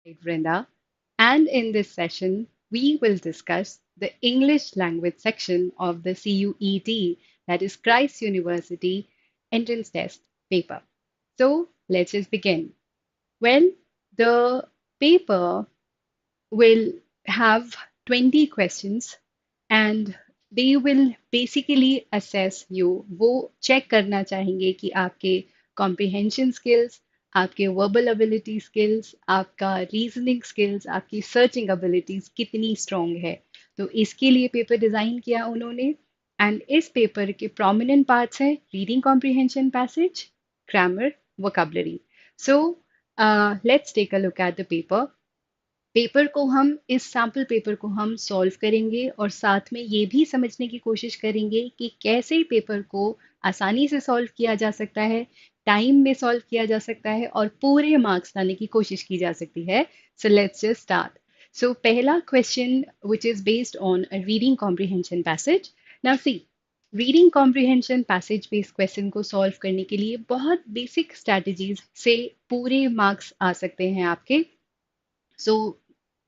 Right, Brinda. And in this session, we will discuss the English language section of the CUET, that is Christ University Entrance Test paper. So let's just begin. Well, the paper will have 20 questions and they will basically assess you. वो check करना चाहेंगे कि आपके comprehension skills, आपके verbal ability skills, आपका reasoning skills, आपकी searching abilities कितनी strong है. तो इसके लिए पेपर डिज़ाइन किया उन्होंने एंड इस पेपर के prominent parts हैं reading comprehension passage, grammar, vocabulary. So let's take a look at the paper. Paper को हम इस सैम्पल पेपर को हम सॉल्व करेंगे और साथ में ये भी समझने की कोशिश करेंगे कि कैसे पेपर को आसानी से सॉल्व किया जा सकता है, टाइम में सॉल्व किया जा सकता है और पूरे मार्क्स लाने की कोशिश की जा सकती है. So let's just start. So पहला question which is based on a reading comprehension passage. Now see, reading comprehension passage based question को सॉल्व करने के लिए बहुत बेसिक स्ट्रैटेजीज से पूरे मार्क्स आ सकते हैं आपके. सो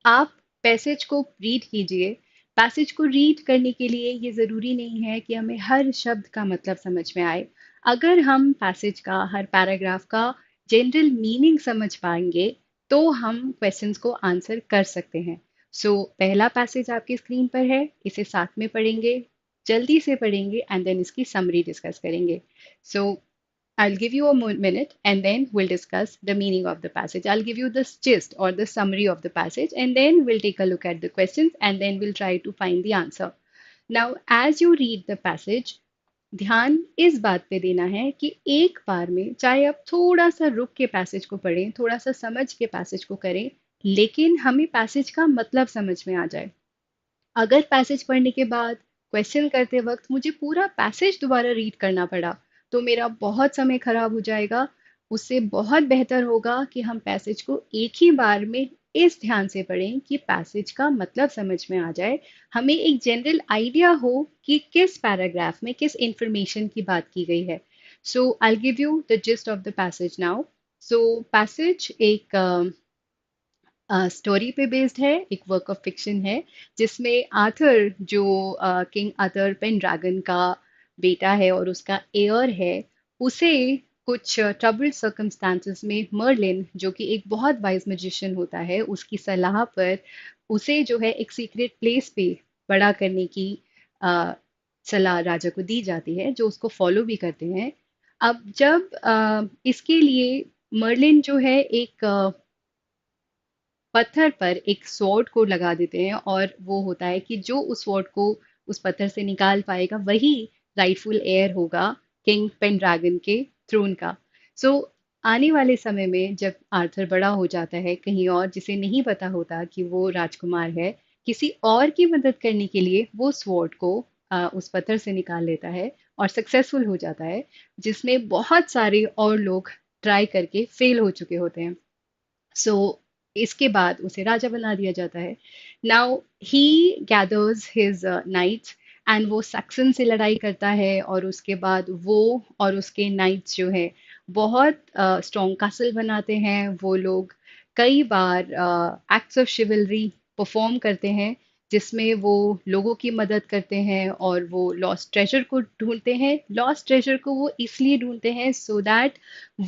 आप पैसेज को रीड कीजिए. पैसेज को रीड करने के लिए ये ज़रूरी नहीं है कि हमें हर शब्द का मतलब समझ में आए. अगर हम पैसेज का हर पैराग्राफ का जनरल मीनिंग समझ पाएंगे तो हम क्वेश्चंस को आंसर कर सकते हैं. सो पहला पैसेज आपकी स्क्रीन पर है, इसे साथ में पढ़ेंगे, जल्दी से पढ़ेंगे एंड देन इसकी समरी डिस्कस करेंगे. सो I'll give you a minute and then we'll discuss the meaning of the passage. I'll give you the gist or the summary of the passage and then we'll take a look at the questions and then we'll try to find the answer. Now, as you read the passage, ध्यान इस बात पे देना है कि एक बार में चाहे आप थोड़ा सा रुक के पैसेज को पढ़ें, थोड़ा सा समझ के पैसेज को करें, लेकिन हमें पैसेज का मतलब समझ में आ जाए. अगर पैसेज पढ़ने के बाद क्वेश्चन करते वक्त मुझे पूरा पैसेज दोबारा रीड करना पड़ा तो मेरा बहुत समय खराब हो जाएगा. उससे बहुत बेहतर होगा कि हम पैसेज को एक ही बार में इस ध्यान से पढ़ें कि पैसेज का मतलब समझ में आ जाए, हमें एक जनरल आइडिया हो कि किस पैराग्राफ में किस इंफॉर्मेशन की बात की गई है. So I give you the gist of the passage now. So passage एक स्टोरी पे बेस्ड है, एक वर्क ऑफ फिक्शन है जिसमें आर्थर जो किंग आर्थर पेन ड्रैगन का बेटा है और उसका एयर है, उसे कुछ ट्रबल्ड सर्कमस्टांसेस में मर्लिन जो कि एक बहुत वाइज मैजिशियन होता है उसकी सलाह पर उसे जो है एक सीक्रेट प्लेस पे बड़ा करने की अ, सलाह राजा को दी जाती है जो उसको फॉलो भी करते हैं. अब जब इसके लिए मर्लिन जो है एक पत्थर पर एक स्वॉर्ड को लगा देते हैं और वो होता है कि जो उस स्वॉर्ड को उस पत्थर से निकाल पाएगा वही राइटफुल हेयर होगा किंग पेनड्रैगन के थ्रोन का. सो आने वाले समय में जब आर्थर बड़ा हो जाता है कहीं और जिसे नहीं पता होता कि वो राजकुमार है, किसी और की मदद करने के लिए वो स्वॉर्ड को उस पत्थर से निकाल लेता है और सक्सेसफुल हो जाता है, जिसमें बहुत सारे और लोग ट्राई करके फेल हो चुके होते हैं. सो इसके बाद उसे राजा बना दिया जाता है. Now he gathers his knights and वो सक्सन से लड़ाई करता है और उसके बाद वो और उसके नाइट्स जो है बहुत स्ट्रॉन्ग कासल बनाते हैं. वो लोग कई बार एक्ट्स ऑफ शिवलरी परफॉर्म करते हैं जिसमें वो लोगों की मदद करते हैं और वो लॉस्ट ट्रेजर को ढूंढते हैं. लॉस्ट ट्रेजर को वो इसलिए ढूंढते हैं सो दैट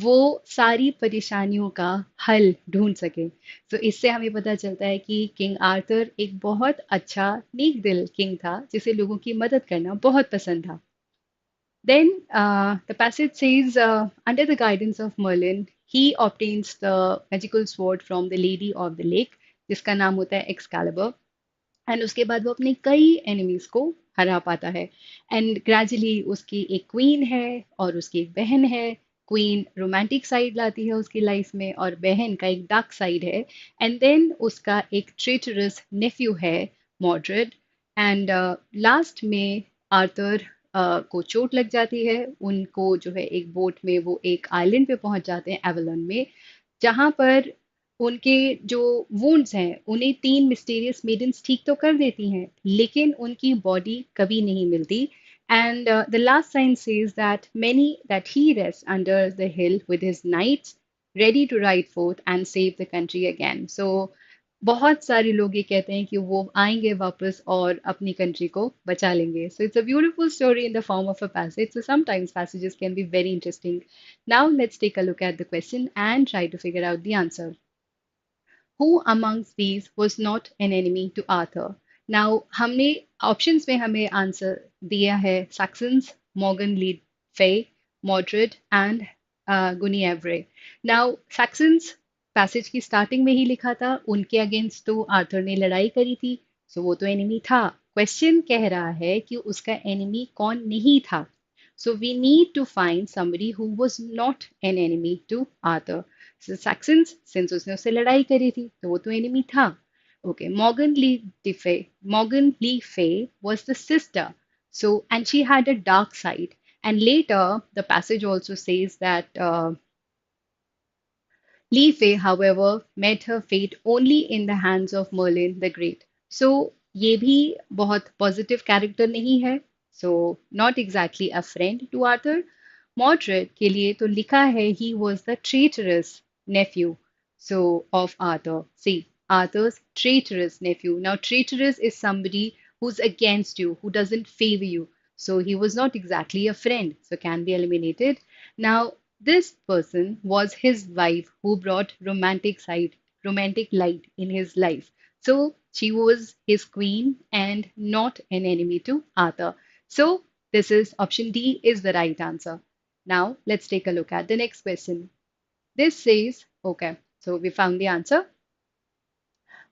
वो सारी परेशानियों का हल ढूंढ सके. तो इससे हमें पता चलता है कि किंग आर्थर एक बहुत अच्छा नेक दिल किंग था जिसे लोगों की मदद करना बहुत पसंद था. Then the passage says, under the guidance of Merlin, he obtains the magical sword from the Lady of the Lake, जिसका नाम होता है एक्सकैलिबर. एंड उसके बाद वो अपने कई एनिमीज को हरा पाता है. एंड ग्रेजुअली उसकी एक क्वीन है और उसकी एक बहन है. क्वीन रोमांटिक साइड लाती है उसकी लाइफ में और बहन का एक डार्क साइड है. एंड देन उसका एक ट्रेटरस नेफ्यू है, मॉड्रेड. एंड लास्ट में आर्थर को चोट लग जाती है. उनको जो है एक बोट में वो एक आइलैंड पे पहुंच जाते हैं एवलन में, जहां पर उनके जो वुंड्स हैं उन्हें तीन मिस्टीरियस मेडन्स ठीक तो कर देती हैं लेकिन उनकी बॉडी कभी नहीं मिलती. And the last sign says that many that he rest under the hill with his knights ready to ride forth and save the country again. So बहुत सारे लोग ये कहते हैं कि वो आएंगे वापस और अपनी कंट्री को बचा लेंगे. So it's a beautiful story in the form of a passage. So sometimes passages can be very interesting. Now let's take a look at the question and try to figure out the answer. Who amongst these was not an enemy to Arthur? Now हमने options में हमें answer दिया है Saxons, Morgan le Fay, Mordred and Guinevere. Now Saxons passage की starting में ही लिखा था उनके अगेंस्ट तो आर्थर ने लड़ाई करी थी सो वो तो एनिमी था क्वेश्चन कह रहा है कि उसका एनिमी कौन नहीं था so we need to find somebody who was not an enemy to Arthur. So Saxons, since उसने उससे लड़ाई करी थी, तो वो तो enemy था. Okay, Morgan Lee Fay was the sister. So, and she had a dark side. And later, the passage also says that Li Fei, however, met her fate only in the hands of Merlin the Great. So ये भी बहुत positive character नहीं है. So not exactly a friend to Arthur. Mordred के लिए तो लिखा है he was the traitorous nephew so of Arthur. See, Arthur's traitorous nephew. Now traitorous is somebody who's against you, who doesn't favor you. So he was not exactly a friend, so can be eliminated. Now this person was his wife who brought romantic light in his life. So she was his queen and not an enemy to Arthur. So this is option D is the right answer. Now let's take a look at the next question. This says, okay, so we found the answer.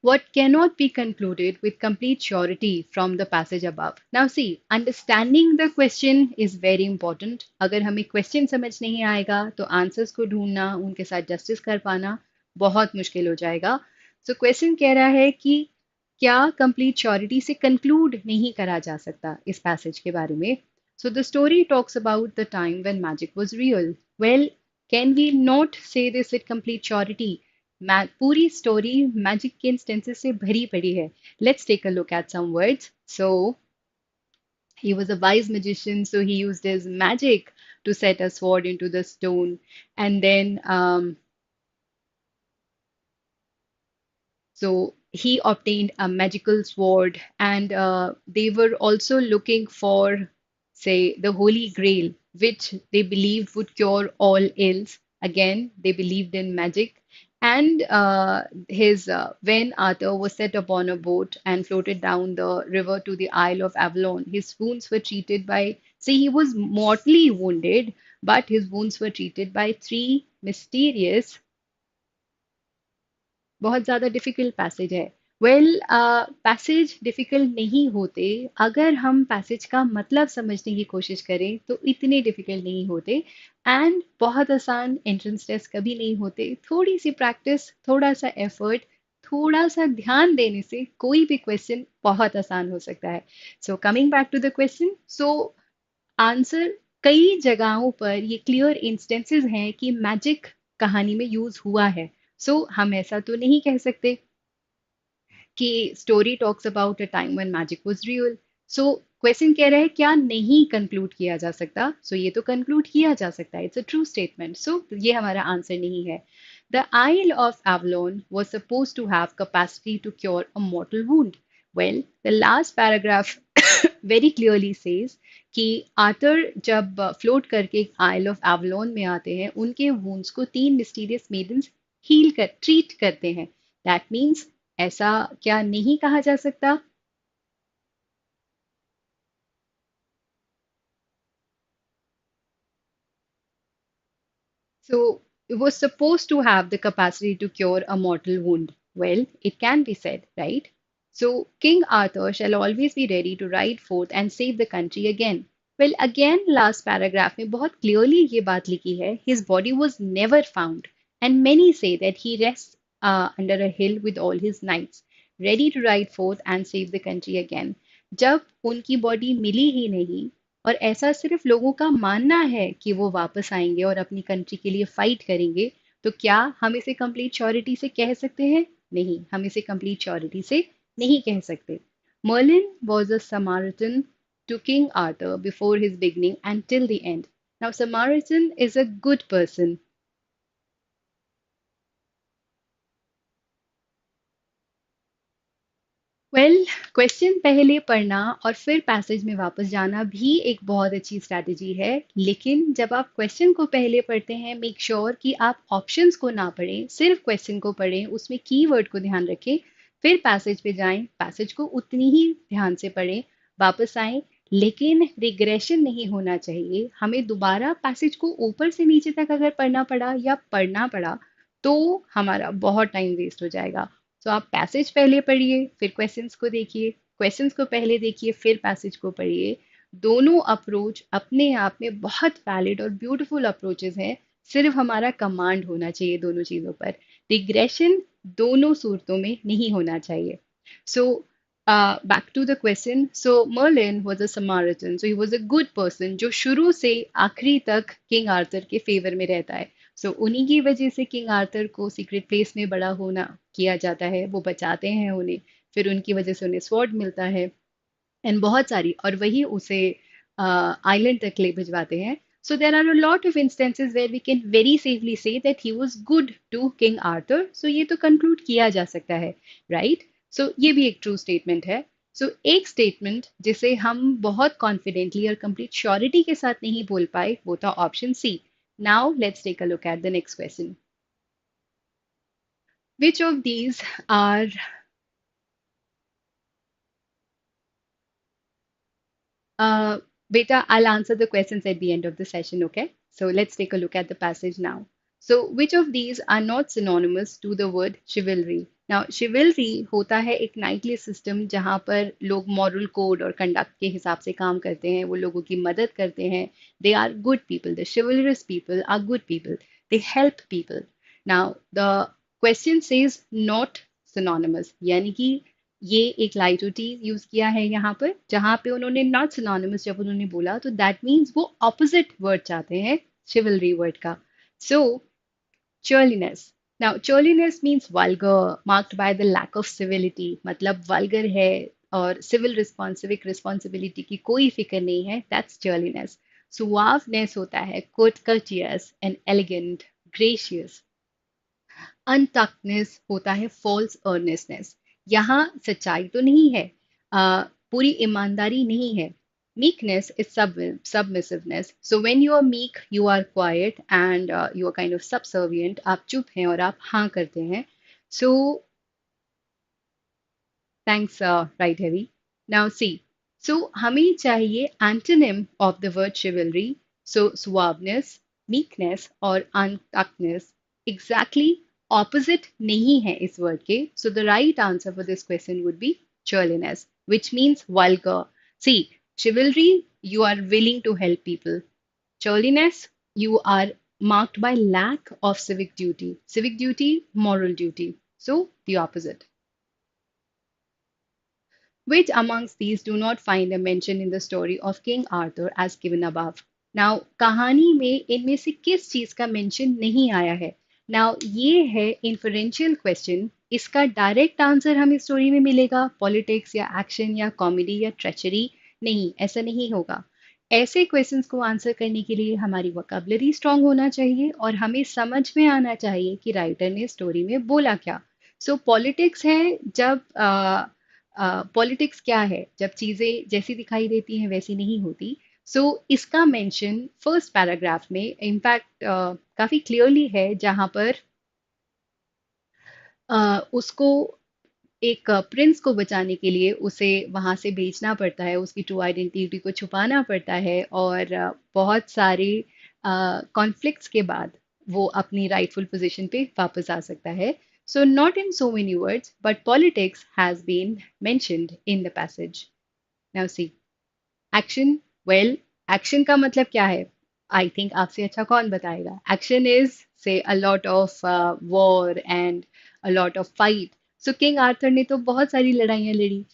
What cannot be concluded with complete surety from the passage above. Now see, understanding the question is very important. अगर हमें question समझ नहीं आएगा तो answers को ढूंढना उनके साथ justice कर पाना बहुत मुश्किल हो जाएगा. So question कह रहा है कि क्या complete surety से conclude नहीं करा जा सकता इस passage के बारे में. So the story talks about the time when magic was real. Well, can we not say this with complete surety? पूरी स्टोरी मैजिक के इंस्टेंसेस से भरी पड़ी है let's take a look at some words so he was a wise magician so he used his magic to set a sword into the stone and then so he obtained a magical sword, and they were also looking for, say, the Holy Grail, which they believed would cure all ills. Again, they believed in magic. And his when Arthur was set upon a boat and floated down the river to the Isle of Avalon, his wounds were treated by, see, he was mortally wounded, but his wounds were treated by three mysterious बहुत ज़्यादा difficult passage है well passage difficult नहीं होते अगर हम passage का मतलब समझने की कोशिश करें तो इतने डिफिकल्ट नहीं होते एंड बहुत आसान एंट्रेंस टेस्ट कभी नहीं होते थोड़ी सी प्रैक्टिस थोड़ा सा एफर्ट थोड़ा सा ध्यान देने से कोई भी क्वेश्चन बहुत आसान हो सकता है so coming back to the question so answer कई जगहों पर ये क्लियर इंस्टेंसेस हैं कि मैजिक कहानी में यूज हुआ है हम ऐसा तो नहीं कह सकते कि story talks about a time when magic was real so question कह रहा है क्या नहीं कंक्लूड किया जा सकता ये तो कंक्लूड किया जा सकता है इट्स अ ट्रू स्टेटमेंट ये हमारा आंसर नहीं है the isle of Avalon was suppose to have capacity to cure a mortal wound well the last paragraph very clearly says कि आर्थर जब फ्लोट करके आइल ऑफ एवलोन में आते हैं उनके वुंड्स को तीन मिस्टीरियस मेडन्स हील कर ट्रीट करते हैं दैट मीन्स ऐसा क्या नहीं कहा जा सकता So it was supposed to have the capacity to cure a mortal wound. Well, it can be said, right? So King Arthur shall always be ready to ride forth and save the country again. Well, again, last paragraph में बहुत clearly ये बात लिखी है. His body was never found, and many say that he rests under a hill with all his knights, ready to ride forth and save the country again. जब उनकी body मिली ही नहीं और ऐसा सिर्फ लोगों का मानना है कि वो वापस आएंगे और अपनी कंट्री के लिए फाइट करेंगे तो क्या हम इसे कंप्लीट श्योरिटी से कह सकते हैं नहीं हम इसे कंप्लीट श्योरिटी से नहीं कह सकते Merlin was a Samaritan to King Arthur before his beginning and till the end. Now, Samaritan is a good person. Well, question पहले पढ़ना और फिर पैसेज में वापस जाना भी एक बहुत अच्छी स्ट्रैटेजी है, लेकिन जब आप क्वेश्चन को पहले पढ़ते हैं, मेक श्योर कि आप ऑप्शंस को ना पढ़ें, सिर्फ क्वेश्चन को पढ़ें, उसमें कीवर्ड को ध्यान रखें, फिर पैसेज पे जाएं, पैसेज को उतनी ही ध्यान से पढ़ें, वापस आएं, लेकिन रिग्रेशन नहीं होना चाहिए। हमें दोबारा पैसेज को ऊपर से नीचे तक अगर पढ़ना पड़ा या पढ़ना पड़ा, तो हमारा बहुत टाइम वेस्ट हो जाएगा। तो आप पैसेज पहले पढ़िए, फिर क्वेश्चंस को देखिए, क्वेश्चंस को पहले देखिए, फिर पैसेज को पढ़िए। दोनों अप्रोच अपने आप में बहुत वैलिड और ब्यूटीफुल अप्रोचेस हैं। सिर्फ हमारा कमांड होना चाहिए दोनों चीज़ों पर। रिग्रेशन दोनों सूरतों में नहीं होना चाहिए। सो back to the question. So Merlin was a Samaritan, so he was a good person जो शुरू से आखिरी तक किंग आर्थर के फेवर में रहता है। सो उन्हीं की वजह से किंग आर्थर को सीक्रेट प्लेस में बड़ा होना किया जाता है, वो बचाते हैं उन्हें, फिर उनकी वजह से उन्हें स्वॉर्ड मिलता है एंड बहुत सारी, और वही उसे आइलैंड तक ले भिजवाते हैं। So there are a lot of instances where we can very safely say that he was good to King Arthur. So ये तो कंक्लूड किया जा सकता है, राइट? सो ये भी एक ट्रू स्टेटमेंट है। सो एक स्टेटमेंट जिसे हम बहुत कॉन्फिडेंटली और कंप्लीट श्योरिटी के साथ नहीं बोल पाए, वो था option C. Now let's take a look at the next question. Which of these are Uh, Beta, I'll answer the questions at the end of the session, okay? So let's take a look at the passage now. So, which of these are not synonymous to the word chivalry? Now, chivalry होता है एक Knightley system जहाँ पर लोग moral code और conduct के हिसाब से काम करते हैं, वो लोगों की मदद करते हैं। They are good people, the chivalrous people are good people. They help people. Now, the question says not synonymous, यानी कि ये एक लाइटोटी यूज किया है यहाँ पर, जहां पे उन्होंने नॉट सिनोनिमस जब उन्होंने बोला, तो दैट मीन्स वो ऑपोजिट वर्ड चाहते हैं चिवलरी वर्ड का। So churliness, now churliness means vulgar, marked by the lack of civility, मतलब वल्गर है और सिविक रिस्पॉन्सिबिलिटी की कोई फिक्र नहीं है, दैट्स चर्लीनेस। सुआवनेस होता है कोर्टियस एंड एलिगेंट, ग्रेशियस। अनटक्टनेस होता है फॉल्स अर्नेसनेस, यहाँ सच्चाई तो नहीं है, पूरी ईमानदारी नहीं है। Meekness is submissiveness, so when you are meek you are quiet and you are kind of subservient, आप चुप हैं और आप हाँ करते हैं। So thanks, right heavy. Now see, so हमें चाहिए antonym of the word chivalry. So suaveness, meekness और untuckedness exactly opposite नहीं है इस वर्ड के. So the right answer for this question would be churliness, which means vulgar. See, chivalry, you are willing to help people. Churliness, you are marked by lack of civic duty. Civic duty, moral duty. So the opposite. Which amongst these do not find a mention in the story of King Arthur as given above? Now, कहानी में इनमें से किस चीज का mention नहीं आया है? Now, ये है इन्फरेंशियल क्वेश्चन। इसका डायरेक्ट आंसर हमें स्टोरी में मिलेगा, पॉलिटिक्स या एक्शन या कॉमेडी या ट्रेचरी? नहीं, ऐसा नहीं होगा। ऐसे क्वेश्चंस को आंसर करने के लिए हमारी वोकैबुलरी स्ट्रांग होना चाहिए और हमें समझ में आना चाहिए कि राइटर ने स्टोरी में बोला क्या। सो पॉलिटिक्स है जब पॉलिटिक्स क्या है, जब चीजें जैसी दिखाई देती हैं वैसी नहीं होती। सो इसका मेंशन फर्स्ट पैराग्राफ में इनफैक्ट काफी क्लियरली है, जहां पर उसको एक प्रिंस को बचाने के लिए उसे वहां से बेचना पड़ता है, उसकी ट्रू आइडेंटिटी को छुपाना पड़ता है, और बहुत सारे कॉन्फ्लिक्ट्स के बाद वो अपनी राइटफुल पोजीशन पे वापस आ सकता है। So not in so many words but politics has been mentioned in the passage. Now see, action, well, action का मतलब क्या है? आई थिंक आपसे अच्छा कौन बताएगा? एक्शन इज से अ lot of war and a lot of fight. So king Arthur ने तो बहुत सारी लड़ाइयाँ लड़ी,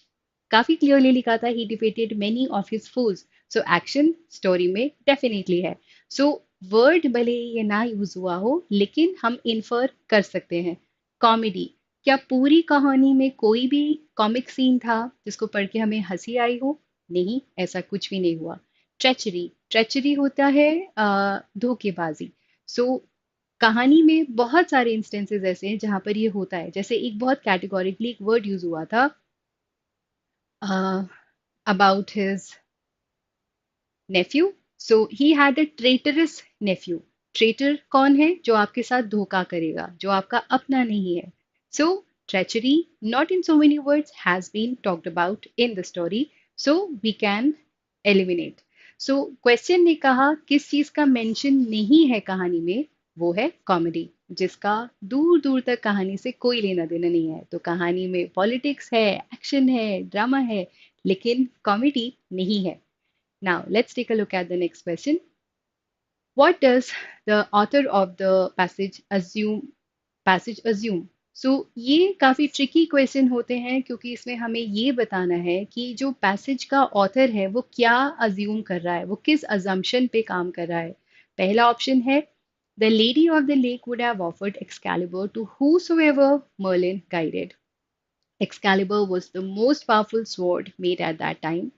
काफी क्लियरली लिखा था he defeated many of his foes. So action story में डेफिनेटली है। सो वर्ड भले ही ये ना यूज हुआ हो, लेकिन हम इन्फर कर सकते हैं। कॉमेडी, क्या पूरी कहानी में कोई भी कॉमिक सीन था जिसको पढ़ के हमें हंसी आई हो? नहीं, ऐसा कुछ भी नहीं हुआ। ट्रेचरी, ट्रेचरी होता है धोखेबाजी। सो कहानी में बहुत सारे इंस्टेंसेस ऐसे हैं जहां पर ये होता है, जैसे एक बहुत कैटेगोरिकली एक वर्ड यूज हुआ था, uh, about his nephew. So he had a traitorous nephew. Traitor कौन है? जो आपके साथ धोखा करेगा, जो आपका अपना नहीं है. So treachery, not in so many words, has been talked about in the story. So we can eliminate. So question ने कहा किस चीज का मेंशन नहीं है कहानी में? वो है कॉमेडी, जिसका दूर दूर तक कहानी से कोई लेना देना नहीं है. तो कहानी में पॉलिटिक्स है, एक्शन है, ड्रामा है, लेकिन कॉमेडी नहीं है. Now, let's take a look at the next question. What does the author of the passage assume? So ये काफी ट्रिकी क्वेश्चन होते हैं क्योंकि इसमें हमें ये बताना है कि जो पैसेज का ऑथर है वो क्या अज्यूम कर रहा है, वो किस अजम्पशन पे काम कर रहा है. पहला ऑप्शन है The lady of the lake would have offered Excalibur to whosoever Merlin guided. Excalibur was the most powerful sword made at that time.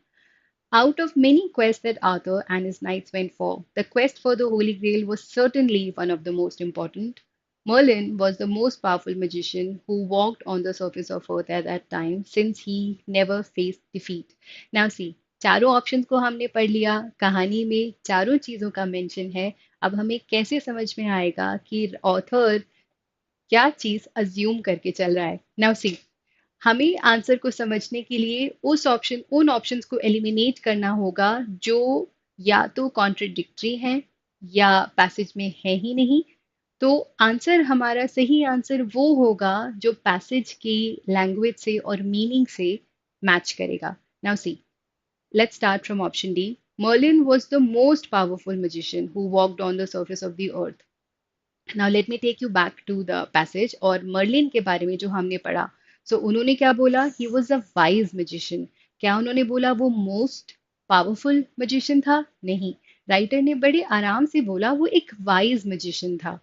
Out of many quests that Arthur and his knights went for, the quest for the Holy Grail was certainly one of the most important. Merlin was the most powerful magician who walked on the surface of earth at that time since he never faced defeat. Now see, चारों options को हमने पढ़ लिया, कहानी में चारों चीजों का मेंशन है. अब हमें कैसे समझ में आएगा कि ऑथर क्या चीज अज्यूम करके चल रहा है? नाउ सी, हमें आंसर को समझने के लिए उन ऑप्शंस को एलिमिनेट करना होगा जो या तो कॉन्ट्रडिक्टरी हैं या पैसेज में है ही नहीं. तो आंसर, हमारा सही आंसर वो होगा जो पैसेज की लैंग्वेज से और मीनिंग से मैच करेगा. Now see, let's start from option D. Merlin was the most powerful magician who walked on the surface of the earth. Now let me take you back to the passage और Merlin के बारे में जो हमने पढ़ा. सो उन्होंने क्या बोला? He was a wise magician. क्या उन्होंने बोला वो मोस्ट पावरफुल मैजिशियन था? नहीं. राइटर ने बड़े आराम से बोला वो एक वाइज मैजिशियन था.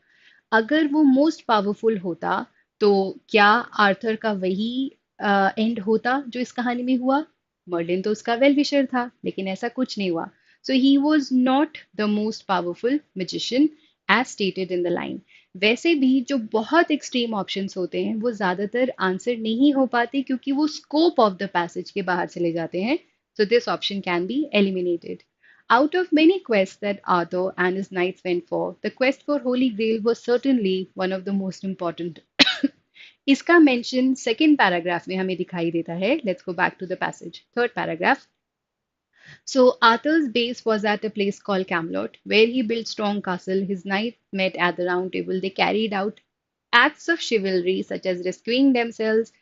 अगर वो मोस्ट पावरफुल होता तो क्या आर्थर का वही एंड होता जो इस कहानी में हुआ? मर्लिन तो उसका वेल विशर था, लेकिन ऐसा कुछ नहीं हुआ. So he was not the most powerful magician as stated in the line. वैसे भी जो बहुत एक्सट्रीम ऑप्शंस होते हैं वो ज्यादातर आंसर नहीं हो पाते क्योंकि वो स्कोप ऑफ द पैसेज के बाहर चले जाते हैं. So this option can be eliminated. Out of many quests that Arthur and his knights went for, the quest for Holy Grail was certainly one of the most important. इसका mention second paragraph में हमें दिखाई देता है. Let's go back to the passage. Third paragraph. So Arthur's base was at a place called Camelot, where he built strong castle. His knights met at the round table. They carried out acts of chivalry, such as rescuing themselves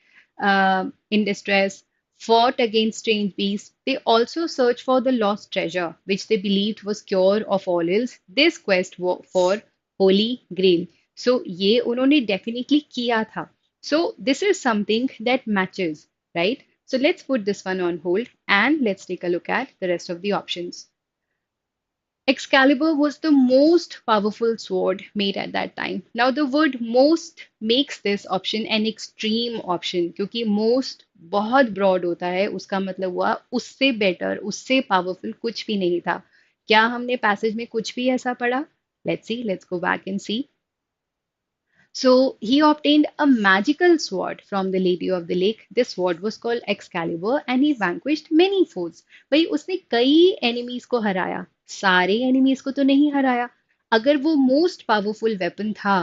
in distress, fought against strange beasts. They also searched for the lost treasure, which they believed was cure of all ills. This quest for Holy Grail. So ये उन्होंने definitely किया था. So this is something that matches, right? So let's put this one on hold and let's take a look at the rest of the options. Excalibur was the most powerful sword made at that time. Now, the word most makes this option an extreme option क्योंकि most बहुत broad होता है. उसका मतलब हुआ उससे better, उससे powerful कुछ भी नहीं था. क्या हमने passage में कुछ भी ऐसा पढ़ा? Let's see, let's go back and see. So he obtained a magical sword from the Lady of the Lake. This sword was called Excalibur and he vanquished many foes. भाई उसने कई enemies को हराया, सारे enemies को तो नहीं हराया. अगर वो most powerful weapon था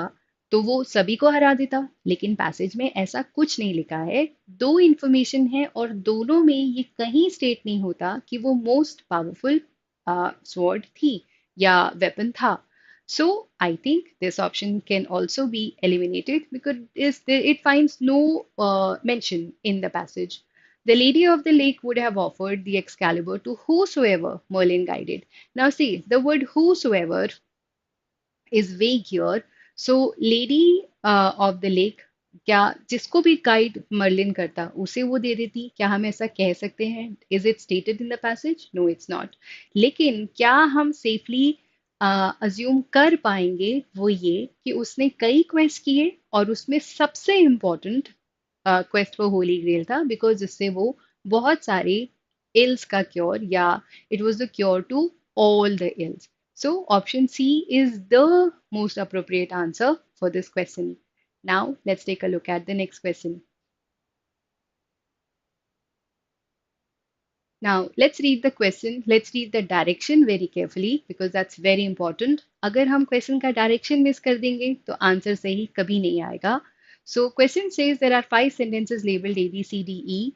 तो वो सभी को हरा देता, लेकिन पैसेज में ऐसा कुछ नहीं लिखा है. दो इंफॉर्मेशन है और दोनों में ये कहीं स्टेट नहीं होता कि वो मोस्ट पावरफुल स्वॉर्ड थी या वेपन था. So I think this option can also be eliminated because it finds no mention in the passage. The Lady of the Lake would have offered the Excalibur to whosoever Merlin guided. Now see, the word whosoever is vague here. So Lady of the Lake, क्या जिसको भी guide Merlin करता उसे वो दे देती? क्या हम ऐसा कह सकते हैं? Is it stated in the passage? No, it's not. लेकिन क्या हम सेफली अज्यूम कर पाएंगे वो ये कि उसने कई क्वेस्ट किए और उसमें सबसे important quest for holy grail था बिकॉज जिससे वो बहुत सारे इल्स का क्योर या it was the cure to all the ills. So option C is the most appropriate answer for this question. Now let's take a look at the next question. Now, let's read the question. Let's read the direction very carefully because that's very important. अगर हम question का direction miss कर देंगे तो answer सही कभी नहीं आएगा. So, question says there are five sentences labeled A, B, C, D, E.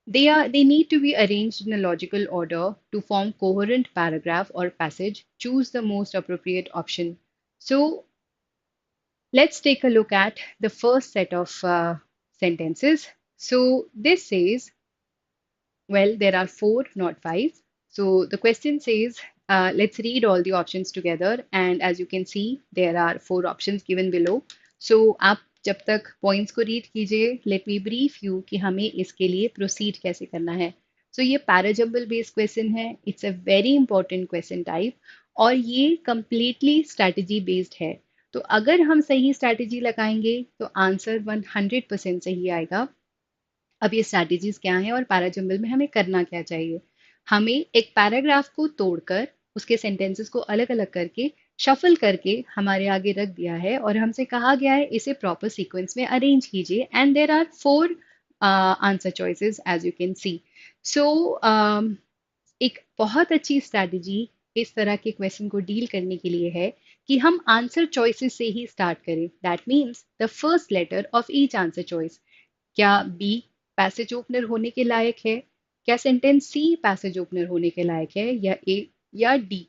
They need to be arranged in a logical order to form coherent paragraph or passage. Choose the most appropriate option. So, let's take a look at the first set of sentences. So, this says well, there are four, not five. So the question says, let's read all the options together. And as you can see, there are four options given below. So आप जब तक points को read कीजिए, let me brief you कि हमें इसके लिए proceed कैसे करना है. So ये parajumble based question है. It's a very important question type और ये completely strategy based है. तो अगर हम सही strategy लगाएंगे तो आंसर 100% सही आएगा. अब ये स्ट्रैटेजीज क्या हैं और पैराजंबल में हमें करना क्या चाहिए. हमें एक पैराग्राफ को तोड़कर उसके सेंटेंसेस को अलग अलग करके शफल करके हमारे आगे रख दिया है और हमसे कहा गया है इसे प्रॉपर सीक्वेंस में अरेंज कीजिए and there are four answer choices as you can see. So एक बहुत अच्छी स्ट्रैटेजी इस तरह के क्वेश्चन को डील करने के लिए है कि हम आंसर चॉइसेस से ही स्टार्ट करें. That means the first letter of each answer choice. क्या बी पैसेज ओपनर होने के लायक है? क्या सेंटेंस सी पैसेज ओपनर होने के लायक है या ए या डी?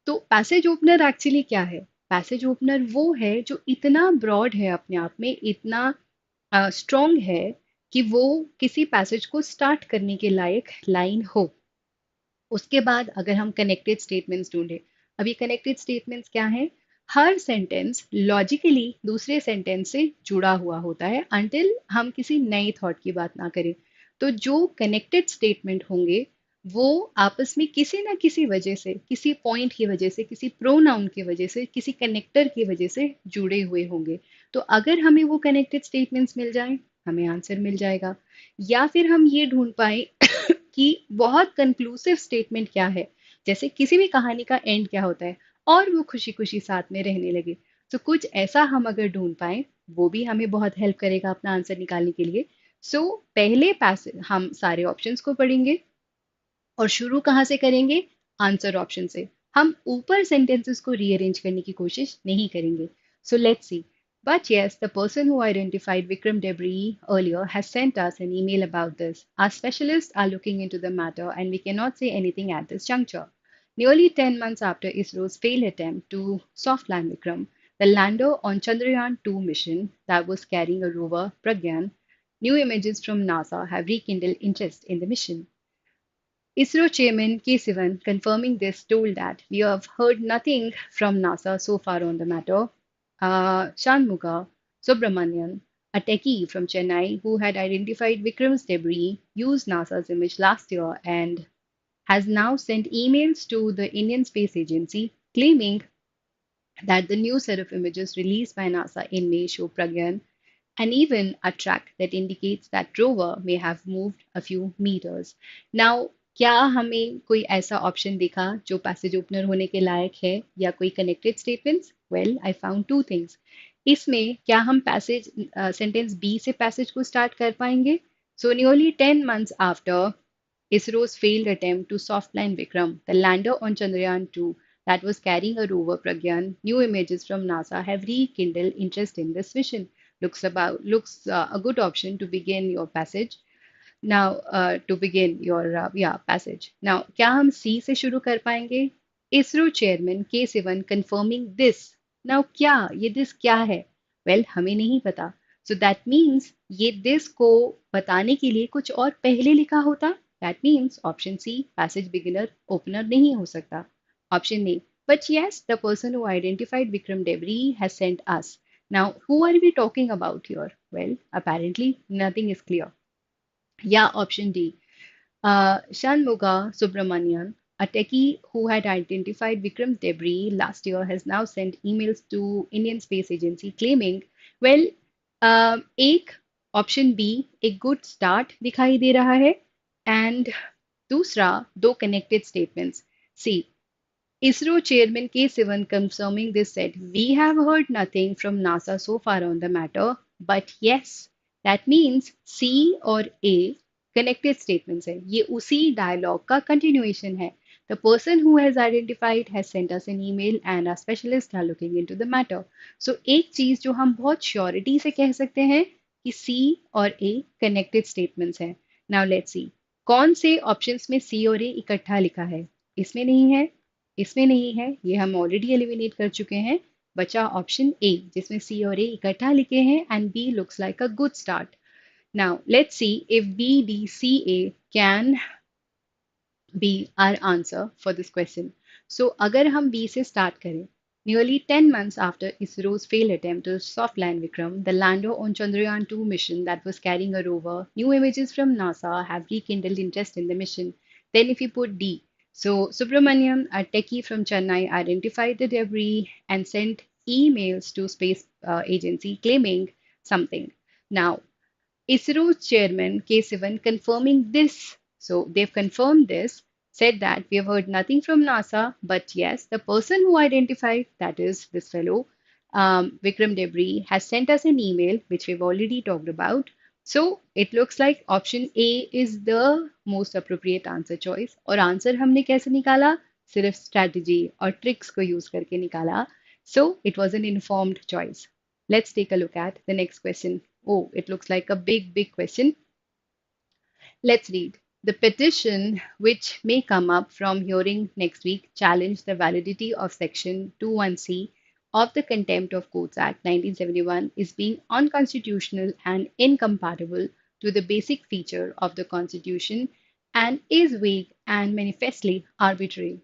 तो पैसेज ओपनर एक्चुअली क्या है? पैसेज ओपनर वो है जो इतना ब्रॉड है अपने आप में, इतना स्ट्रॉन्ग है कि वो किसी पैसेज को स्टार्ट करने के लायक लाइन हो. उसके बाद अगर हम कनेक्टेड स्टेटमेंट्स ढूंढे, अब ये कनेक्टेड स्टेटमेंट्स क्या है? हर सेंटेंस लॉजिकली दूसरे सेंटेंस से जुड़ा हुआ होता है अनटिल हम किसी नई थॉट की बात ना करें. तो जो कनेक्टेड स्टेटमेंट होंगे वो आपस में किसी ना किसी वजह से, किसी पॉइंट की वजह से, किसी प्रोनाउन की वजह से, किसी कनेक्टर की वजह से जुड़े हुए होंगे. तो अगर हमें वो कनेक्टेड स्टेटमेंट्स मिल जाए हमें आंसर मिल जाएगा. या फिर हम ये ढूंढ पाए कि बहुत कंक्लूसिव स्टेटमेंट क्या है, जैसे किसी भी कहानी का एंड क्या होता है और वो खुशी खुशी साथ में रहने लगे. तो कुछ ऐसा हम अगर ढूंढ पाए वो भी हमें बहुत हेल्प करेगा अपना आंसर निकालने के लिए. सो पहले पैसे हम सारे ऑप्शंस को पढ़ेंगे और शुरू कहाँ से करेंगे? आंसर ऑप्शन से. हम ऊपर सेंटेंसेस को रीअरेंज करने की कोशिश नहीं करेंगे. So let's see. But yes, the person who identified Vikram debris earlier has sent us an email about this. Our specialists are looking into the matter and we cannot say anything at this juncture. Nearly 10 months after ISRO's failed attempt to soft land Vikram, the lander on Chandrayaan 2 mission that was carrying a rover Pragyan, new images from NASA have rekindled interest in the mission. ISRO Chairman K. Sivan, confirming this, told that we have heard nothing from NASA so far on the matter. Shanmuga Subramanian, a techie from Chennai who had identified Vikram's debris, used NASA's image last year and has now sent emails to the Indian Space Agency claiming that the new set of images released by NASA in May show Pragyan and even a track that indicates that rover may have moved a few meters. Now, क्या हमें कोई ऐसा option दिखा जो passage opener होने के लायक है या कोई connected statements? Well, I found two things. इसमें क्या हम पैसेज सेंटेंस बी से पैसेज को स्टार्ट कर पाएंगे? So nearly 10 months after ISRO's failed attempt to softline Vikram, the lander on Chandrayaan 2 that was carrying a rover Pragyan, new images from NASA have rekindled interest in this mission. Looks a good option to begin your passage. Now, to begin your passage. Now, क्या हम C से शुरू कर पाएंगे? ISRO chairman के Sivan confirming this. Now, क्या ये this क्या है? Well, हमें नहीं पता. So that means ये this को बताने के लिए कुछ और पहले लिखा होता. That means option C, passage beginner opener नहीं हो सकता. Option A. But yes, the person who identified Vikram debris has sent us. Now, who are we talking about here? Well, apparently nothing is clear. Yeah, option D. Shanmuga Subramanian, a techie who had identified Vikram's debris last year, has now sent emails to Indian Space Agency claiming, well, एक option B एक good start दिखाई दे रहा है and दूसरा दो connected statements. C ISRO Chairman K. Sivan confirming this said, we have heard nothing from NASA so far on the matter, but yes, that means C or A connected statements है, ये उसी dialogue का continuation है. The person who has identified has sent us an email and our specialists are looking into the matter. So एक चीज जो हम बहुत श्योरिटी से कह सकते हैं कि सी और ए कनेक्टेड स्टेटमेंट्स हैं. नाउ लेट्स सी कौन से ऑप्शंस में सी और ए इकट्ठा लिखा है. इसमें नहीं है, इसमें नहीं है, ये हम ऑलरेडी एलिमिनेट कर चुके हैं. बचा ऑप्शन ए जिसमें सी और ए इकट्ठा लिखे हैं and B looks like a good start. Now, let's see if BDCA can be our answer for this question. So, अगर हम B से start करें, nearly 10 months after ISRO's failed attempt to soft land Vikram, the lander on Chandrayaan-2 mission that was carrying a rover, new images from NASA have rekindled interest in the mission. Then if you put D, so Subramaniam, a techie from Chennai, identified the debris and sent emails to space agency claiming something. Now, ISRO chairman K. Sivan confirming this. So they've confirmed this, said that we have heard nothing from NASA, but yes, the person who identified, that is this fellow, Vikram Debris, has sent us an email, which we've already talked about. So it looks like option A is the most appropriate answer choice. और answer हमने कैसे निकाला? सिर्फ strategy और tricks को use करके निकाला. So it was an informed choice. Let's take a look at the next question. Oh, it looks like a big, big question. Let's read. The petition, which may come up from hearing next week, challenged the validity of Section 21C of the Contempt of Courts Act 1971 is being unconstitutional and incompatible to the basic feature of the Constitution and is vague and manifestly arbitrary.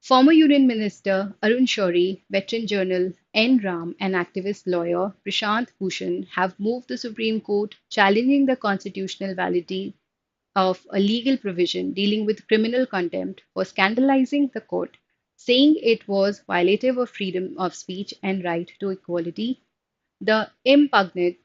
Former Union Minister Arun Shourie, veteran journal N. Ram, and activist lawyer Prashant Bhushan have moved the Supreme Court challenging the constitutional validity of a legal provision dealing with criminal contempt for scandalizing the court, saying it was violative of freedom of speech and right to equality. The impugned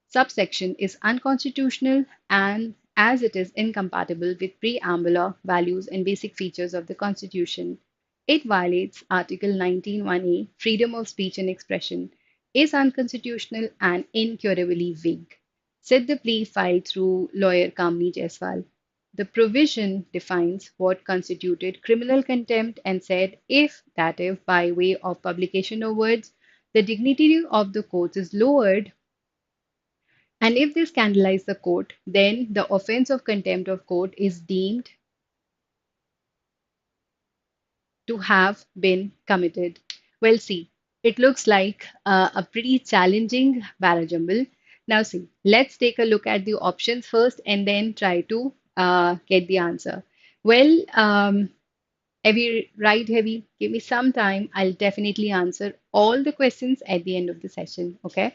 subsection is unconstitutional and as it is incompatible with preambular values and basic features of the Constitution. It violates Article 19(1)(a), freedom of speech and expression, is unconstitutional and incurably vague, said the plea filed through lawyer Kamini Jaiswal. The provision defines what constituted criminal contempt and said if by way of publication of words, the dignity of the courts is lowered and if they scandalize the court, then the offense of contempt of court is deemed to have been committed. Well, see, it looks like a pretty challenging barrajumble. Now, see, let's take a look at the options first and then try to get the answer. Well, heavy, right, heavy. Give me some time. I'll definitely answer all the questions at the end of the session. Okay.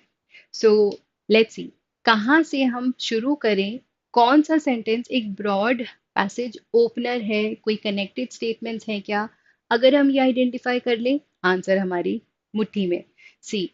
So let's see. कहाँ से हम शुरू करें? कौन सा sentence एक broad passage opener है? कोई कनेक्टेड स्टेटमेंट्स हैं क्या? अगर हम ये आइडेंटिफाई कर लें, आंसर हमारी मुट्ठी में. See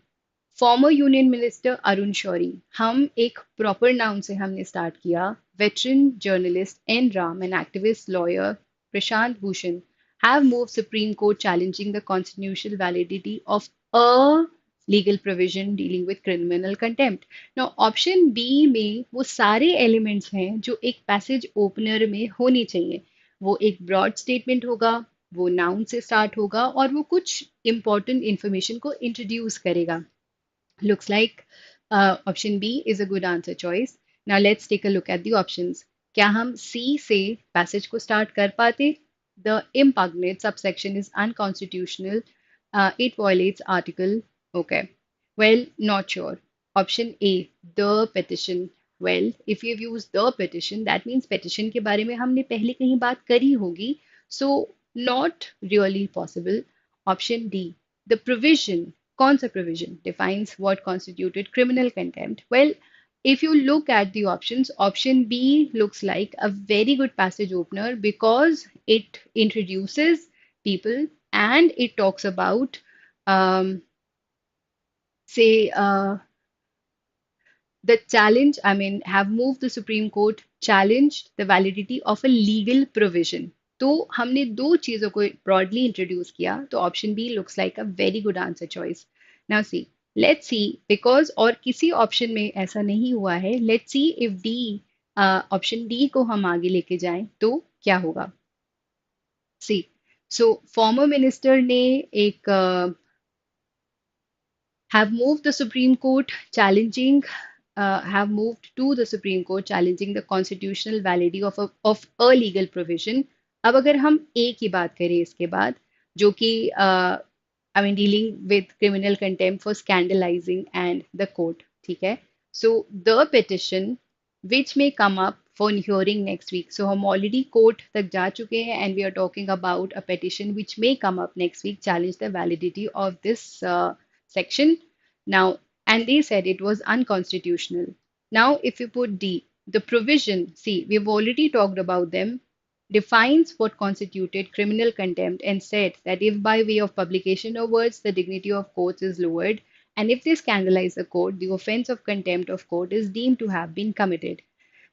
former union minister Arun Shourie. हम एक प्रॉपर नाउन से हमने स्टार्ट किया. Veteran journalist N Ram and activist lawyer Prashant Bhushan have moved Supreme Court challenging the constitutional validity of a legal provision dealing with criminal contempt. Now, option B में वो सारे elements हैं जो एक passage opener में होनी चाहिए. वो एक broad statement होगा, वो noun से start होगा और वो कुछ important information को introduce करेगा. Looks like option B is a good answer choice. Now let's take a look at the options. क्या हम C से passage को start कर पाते? The impugned subsection is unconstitutional. It violates article. Okay. Well, not sure. Option A, the petition. Well, if you've used the petition, that means petition के बारे में हमने पहले कहीं बात करी होगी. So, not really possible. Option D, the provision. कौन सा provision defines what constituted criminal contempt? Well, if you look at the options, option B looks like a very good passage opener because it introduces people and it talks about, say, the challenge, I mean, have moved the Supreme Court, challenged the validity of a legal provision. तो हमने दो चीजों को broadly introduce किया, तो option B looks like a very good answer choice. Now see, let's see, because और किसी option में ऐसा नहीं हुआ है, let's see if D option D को हम आगे लेके जाएं तो क्या होगा? सी, सो फॉर्मर मिनिस्टर ने एक have moved the Supreme Court challenging have moved to the Supreme Court challenging the constitutional validity of a legal provision. अब अगर हम ए की बात करें इसके बाद, जो कि I mean dealing with criminal contempt for scandalising and the court, ठीक है? So the petition which may come up for hearing next week. So हम already court तक जा चुके हैं and we are talking about a petition which may come up next week, challenge the validity of this section. Now, and they said it was unconstitutional. Now, if you put D, the provision, see, we've already talked about them, defines what constituted criminal contempt and said that if by way of publication of words the dignity of courts is lowered, and if they scandalize a court, the offense of contempt of court is deemed to have been committed.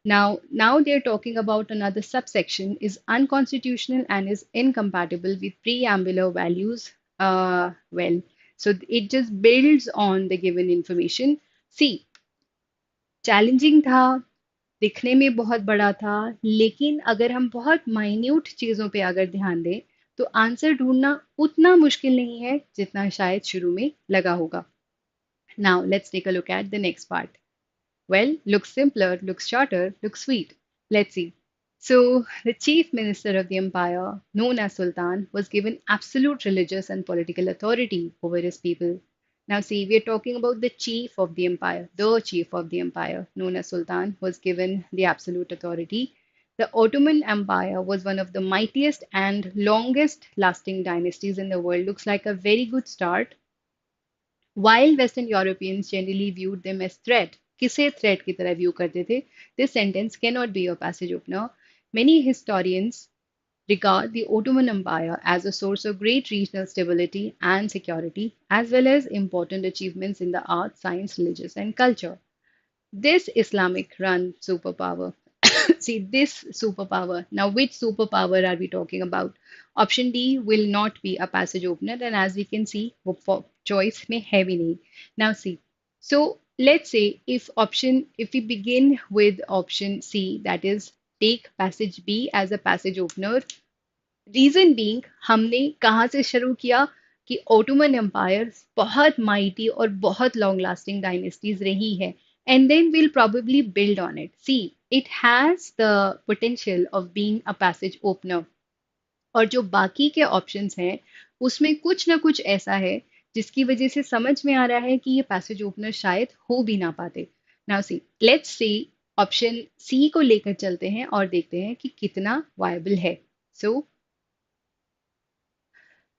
Now they're talking about another subsection is unconstitutional and is incompatible with preambular values. Well, so it just builds on the given information. See, challenging था, दिखने में बहुत बड़ा था, लेकिन अगर हम बहुत माइन्यूट चीज़ों पे अगर ध्यान दें तो आंसर ढूंढना उतना मुश्किल नहीं है जितना शायद शुरू में लगा होगा. Now let's take a look at the next part. Well, looks simpler, looks shorter, looks sweet. Let's see. So, the chief minister of the empire, known as Sultan, was given absolute religious and political authority over his people. Now, see, we are talking about the chief of the empire. The chief of the empire, known as Sultan, was given the absolute authority. The Ottoman Empire was one of the mightiest and longest lasting dynasties in the world. Looks like a very good start. While Western Europeans generally viewed them as threat, किसे threat की तरह view करते थे, this sentence cannot be a passage opener. Many historians regard the Ottoman Empire as a source of great regional stability and security, as well as important achievements in the arts, science, religious, and culture. This Islamic run superpower. See, this superpower. Now, which superpower are we talking about? Option D will not be a passage opener, and as we can see, वो choice में है भी नहीं. Now, see. So, let's say if we begin with option C, that is take passage B as a passage opener. Reason being, हमने कहाँ से शुरू किया कि ओटोमन एम्पायर बहुत माइटी और बहुत लॉन्ग लास्टिंग डायनेस्टीज रही है, and then will probably build on it. See, it has the potential of being a passage opener. और जो बाकी के ऑप्शंस हैं उसमें कुछ ना कुछ ऐसा है जिसकी वजह से समझ में आ रहा है कि ये पैसेज ओपनर शायद हो भी ना पाते. Now see, let's see, option C को लेकर चलते हैं और देखते हैं कि कितना वायबल है. सो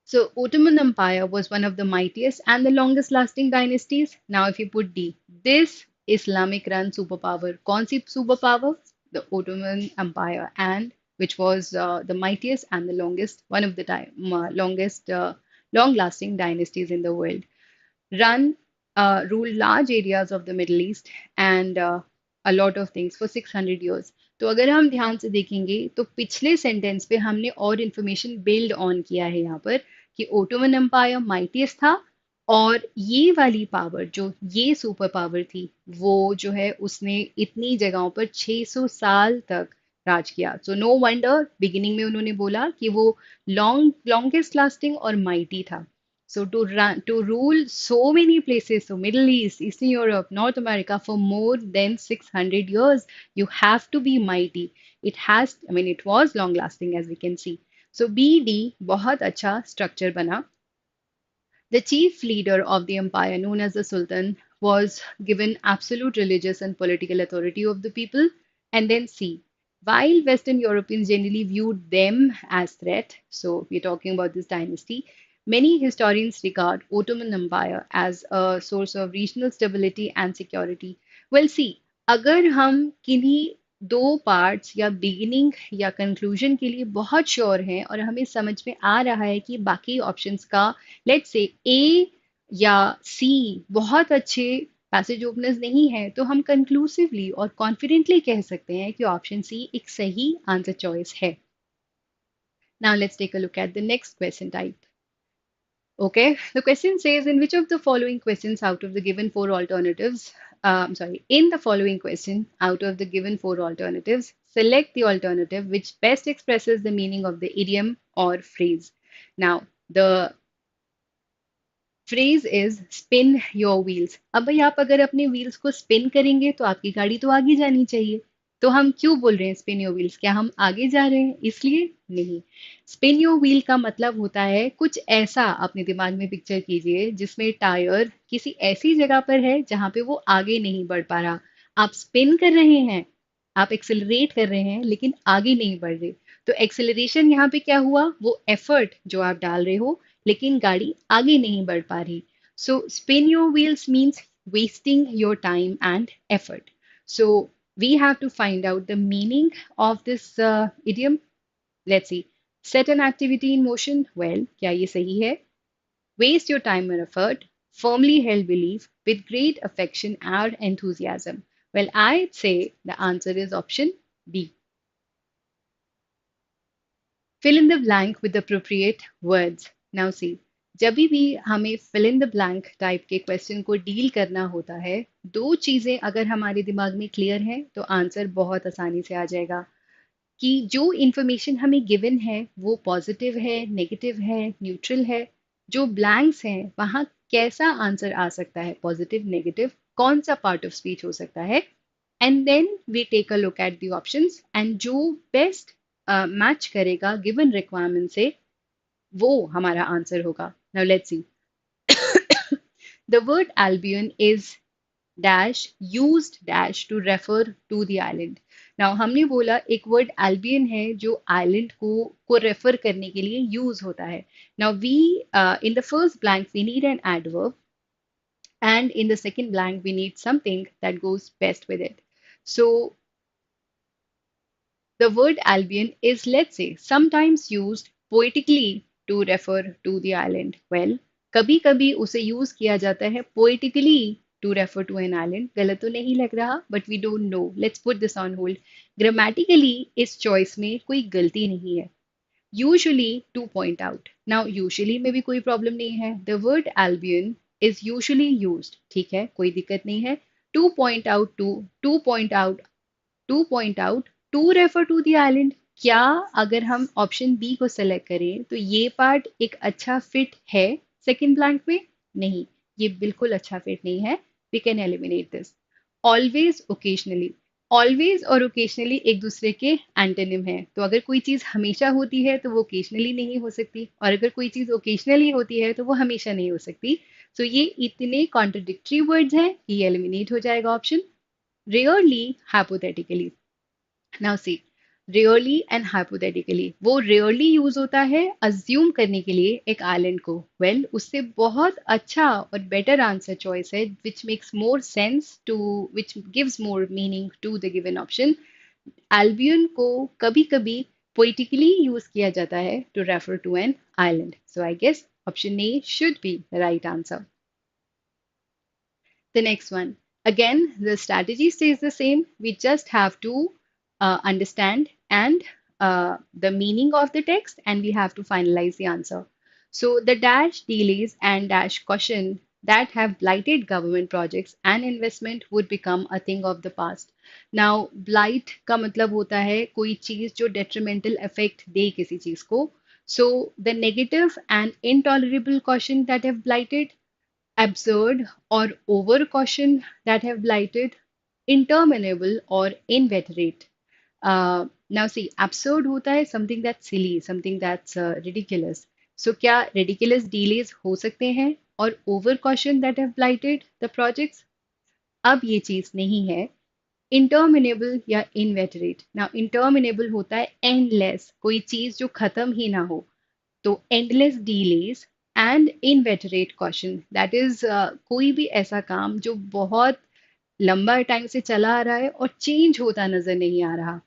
So, Ottoman Empire was one of the mightiest and the longest lasting dynasties. Now, if you put D, this Islamic run superpower, kaun si superpower? The Ottoman Empire, and which was the mightiest and the longest, one of the longest, long lasting dynasties in the world. Run ruled large areas of the Middle East and a lot of things for 600 years. तो अगर हम ध्यान से देखेंगे तो पिछले sentence पे हमने और इंफॉर्मेशन बिल्ड ऑन किया है यहाँ पर कि ओटोमन एम्पायर माइटीएस्ट था, और ये वाली पावर जो ये सुपर पावर थी वो जो है उसने इतनी जगहों पर 600 साल तक राज किया. सो नो वंडर बिगिनिंग में उन्होंने बोला कि वो लॉन्गेस्ट लास्टिंग और माइटी था. So to rule so many places, so Middle East, Eastern Europe, North America for more than 600 years, you have to be mighty. It was long lasting as we can see. So BD बहुत अच्छा structure बना. The chief leader of the empire, known as the Sultan, was given absolute religious and political authority of the people. And then C, while Western Europeans generally viewed them as threat, so we're talking about this dynasty, many historians regard Ottoman Empire as a source of regional stability and security. Well, see, अगर हम किन्हीं दो parts या beginning या conclusion के लिए बहुत sure हैं और हमें समझ में आ रहा है कि बाकी ऑप्शंस का, लेट्स से ए या सी बहुत अच्छे पैसेज ओपनर्स नहीं है, तो हम कंक्लूसिवली और कॉन्फिडेंटली कह सकते हैं कि ऑप्शन सी एक सही आंसर चॉइस है. Now let's take a look at the next question type. Okay, the question says, in which of the following questions out of the given four alternatives In the following question, out of the given four alternatives, select the alternative which best expresses the meaning of the idiom or phrase. Now, the phrase is spin your wheels. अब भाई आप अगर अपने wheels को spin करेंगे तो आपकी गाड़ी तो आगे जानी चाहिए। तो हम क्यों बोल रहे हैं स्पिन योर व्हील्स? क्या हम आगे जा रहे हैं इसलिए? नहीं। स्पिन योर व्हील का मतलब होता है कुछ ऐसा, अपने दिमाग में पिक्चर कीजिए जिसमें टायर किसी ऐसी जगह पर है जहां पे वो आगे नहीं बढ़ पा रहा। आप स्पिन कर रहे हैं, आप एक्सेलरेट कर रहे हैं लेकिन आगे नहीं बढ़ रहे। तो एक्सेलरेशन यहाँ पे क्या हुआ? वो एफर्ट जो आप डाल रहे हो लेकिन गाड़ी आगे नहीं बढ़ पा रही। So spin your wheels means wasting your time and effort. So we have to find out the meaning of this idiom. Let's see. Set an activity in motion. Well, क्या ये सही है? Waste your time and effort. Firmly held belief with great affection and enthusiasm. Well, I'd say the answer is option B. Fill in the blank with appropriate words. Now see, जब भी हमें fill in the blank type के question को deal करना होता है, दो चीजें अगर हमारे दिमाग में क्लियर हैं तो आंसर बहुत आसानी से आ जाएगा। कि जो इंफॉर्मेशन हमें गिवन है वो पॉजिटिव है, नेगेटिव है, न्यूट्रल है। जो ब्लैंक्स हैं वहाँ कैसा आंसर आ सकता है, पॉजिटिव, नेगेटिव, कौन सा पार्ट ऑफ स्पीच हो सकता है। And then we take a look at the options and जो बेस्ट मैच करेगा गिवन रिक्वायरमेंट से वो हमारा आंसर होगा। Now let's see. The word Albion is dash used dash to refer to the island. Now हमने बोला एक word Albion है जो आइलैंड को रेफर करने के लिए यूज होता है। Now we in the first blank we need an adverb and in the second blank we need something that goes best with it. So the word Albion is, let's say, sometimes used poetically to refer to the island. Well, कभी कभी उसे use किया जाता है poetically to refer to an island. गलत तो नहीं लग रहा, but we don't know. Let's put this on hold. Grammatically इस choice में कोई गलती नहीं है। Usually to point out. Now usually में भी कोई प्रॉब्लम नहीं है। The word Albion is usually used. ठीक है, कोई दिक्कत नहीं है। To point out to point out, to refer to the island. क्या अगर हम ऑप्शन बी को सेलेक्ट करें तो ये पार्ट एक अच्छा फिट है सेकंड ब्लैंक में? नहीं, ये बिल्कुल अच्छा फिट नहीं है। We can eliminate this. Always, occasionally. Always और ओकेजनली एक दूसरे के एंटोनिम है। तो अगर कोई चीज हमेशा होती है तो वो ओकेजनली नहीं हो सकती, और अगर कोई चीज ओकेजनली होती है तो वो हमेशा नहीं हो सकती। सो ये इतने कॉन्ट्रडिक्टरी वर्ड्स हैं कि ये एलिमिनेट हो जाएगा option. Rarely, hypothetically. Now see, rarely and hypothetically, वो रेयरली यूज होता है अज्यूम करने के लिए एक आइलैंड को। वेल उससे बहुत अच्छा और बेटर आंसर चॉइस है which makes more sense to, which gives more meaning to the given option. Albion को कभी कभी पोइटिकली यूज किया जाता है to refer to an island. So I guess option A should be the right answer. The next one. Again, the strategy stays the same. We just have to understand and the meaning of the text, and we have to finalize the answer. So the dash delays and dash caution that have blighted government projects and investment would become a thing of the past. Now, blight का मतलब होता है कोई चीज जो detrimental effect दे किसी चीज को. So the negative and intolerable caution that have blighted, absurd or over caution that have blighted, interminable or inveterate. Now see, absurd होता है something that's silly, something that's ridiculous. So क्या ridiculous delays हो सकते हैं? और over caution that have blighted the projects? अब ये चीज नहीं है। interminable या inveterate. Now interminable होता है endless, कोई चीज जो खत्म ही ना हो। तो endless delays and inveterate caution, that is कोई भी ऐसा काम जो बहुत लंबा टाइम से चला आ रहा है और चेंज होता नजर नहीं आ रहा।